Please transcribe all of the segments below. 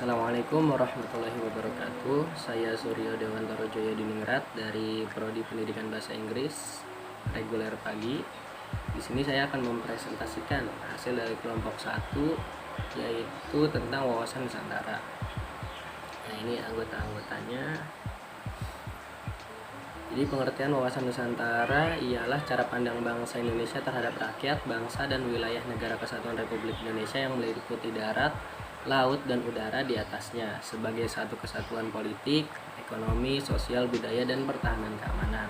Assalamualaikum warahmatullahi wabarakatuh. Saya Suryo Dewantoro Joyo Diningrat dari Prodi Pendidikan Bahasa Inggris reguler pagi. Di sini saya akan mempresentasikan hasil dari kelompok 1, yaitu tentang wawasan Nusantara. Nah, ini anggota-anggotanya. Jadi pengertian wawasan Nusantara ialah cara pandang bangsa Indonesia terhadap rakyat, bangsa, dan wilayah negara kesatuan Republik Indonesia yang meliputi darat, laut, dan udara di atasnya sebagai satu kesatuan politik, ekonomi, sosial, budaya, dan pertahanan keamanan.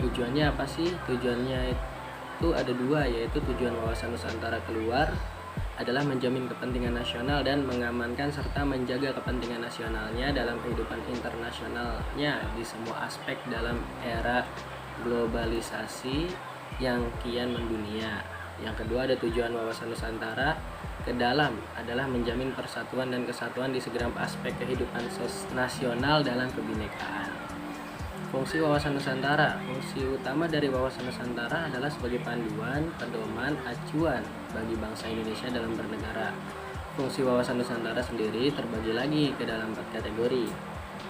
Tujuannya apa sih? Tujuannya itu ada dua, yaitu tujuan wawasan Nusantara keluar adalah menjamin kepentingan nasional dan mengamankan serta menjaga kepentingan nasionalnya dalam kehidupan internasionalnya di semua aspek dalam era globalisasi yang kian mendunia. Yang kedua, ada tujuan wawasan Nusantara ke dalam adalah menjamin persatuan dan kesatuan di segenap aspek kehidupan nasional dalam kebinekaan. Fungsi wawasan Nusantara. Fungsi utama dari wawasan Nusantara adalah sebagai panduan, pedoman, acuan bagi bangsa Indonesia dalam bernegara. Fungsi wawasan Nusantara sendiri terbagi lagi ke dalam 4 kategori,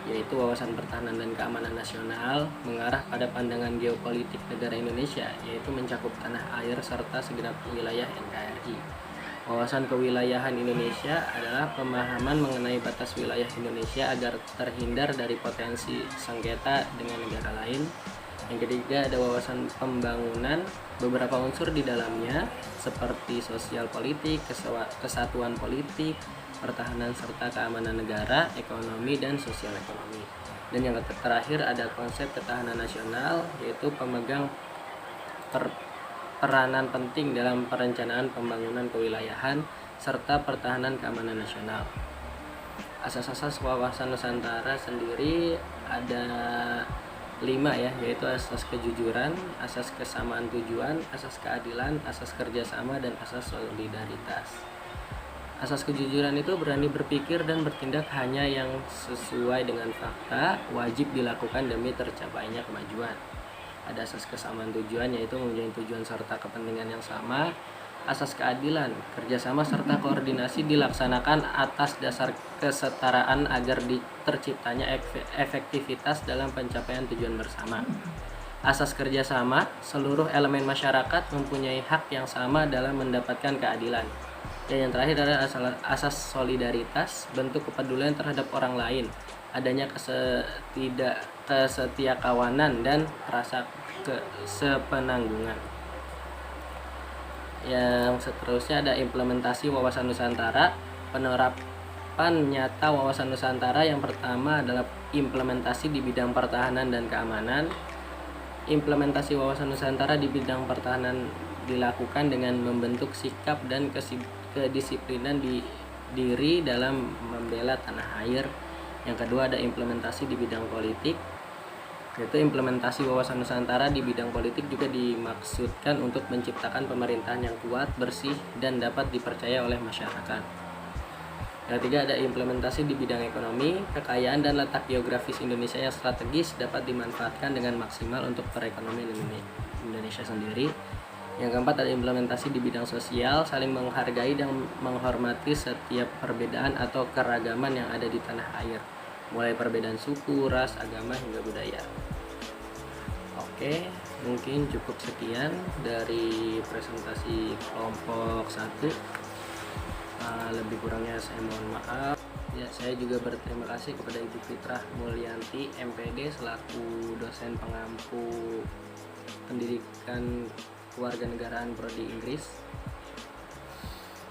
yaitu wawasan pertahanan dan keamanan nasional, mengarah pada pandangan geopolitik negara Indonesia, yaitu mencakup tanah air serta segenap wilayah NKRI. Wawasan kewilayahan Indonesia adalah pemahaman mengenai batas wilayah Indonesia agar terhindar dari potensi sengketa dengan negara lain. Yang ketiga, ada wawasan pembangunan, beberapa unsur di dalamnya seperti sosial politik, kesatuan politik, pertahanan serta keamanan negara, ekonomi, dan sosial ekonomi. Dan yang terakhir ada konsep ketahanan nasional, yaitu pemegang peranan penting dalam perencanaan pembangunan kewilayahan serta pertahanan keamanan nasional. Asas-asas wawasan Nusantara sendiri ada 5 ya, yaitu asas kejujuran, asas kesamaan tujuan, asas keadilan, asas kerjasama, dan asas solidaritas. Asas kejujuran itu berani berpikir dan bertindak hanya yang sesuai dengan fakta, wajib dilakukan demi tercapainya kemajuan. Ada asas kesamaan tujuan, yaitu mempunyai tujuan serta kepentingan yang sama. Asas keadilan, kerjasama serta koordinasi dilaksanakan atas dasar kesetaraan agar terciptanya efektivitas dalam pencapaian tujuan bersama. Asas kerjasama, seluruh elemen masyarakat mempunyai hak yang sama dalam mendapatkan keadilan. Dan yang terakhir adalah asas solidaritas, bentuk kepedulian terhadap orang lain, adanya kesetiakawanan dan rasa sepenanggungan. Yang seterusnya ada implementasi wawasan Nusantara. Penerapan nyata wawasan Nusantara yang pertama adalah implementasi di bidang pertahanan dan keamanan. Implementasi wawasan Nusantara di bidang pertahanan dilakukan dengan membentuk sikap dan kedisiplinan diri dalam membela tanah air. Yang kedua ada implementasi di bidang politik, yaitu implementasi wawasan Nusantara di bidang politik juga dimaksudkan untuk menciptakan pemerintahan yang kuat, bersih, dan dapat dipercaya oleh masyarakat. Yang ketiga ada implementasi di bidang ekonomi. Kekayaan dan letak geografis Indonesia yang strategis dapat dimanfaatkan dengan maksimal untuk perekonomian Indonesia sendiri. Yang keempat ada implementasi di bidang sosial, saling menghargai dan menghormati setiap perbedaan atau keragaman yang ada di tanah air, mulai perbedaan suku, ras, agama, hingga budaya. Oke, mungkin cukup sekian dari presentasi kelompok 1. Lebih kurangnya saya mohon maaf. Ya, saya juga berterima kasih kepada Ibu Fitrah Mulyanti, MPD, selaku dosen pengampu pendidikan kewarganegaraan Prodi Inggris.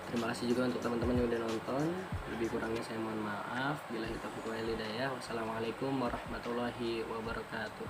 Terima kasih juga untuk teman-teman yang udah nonton. Lebih kurangnya saya mohon maaf. Billahi taufiq wal hidayah. Wassalamualaikum warahmatullahi wabarakatuh.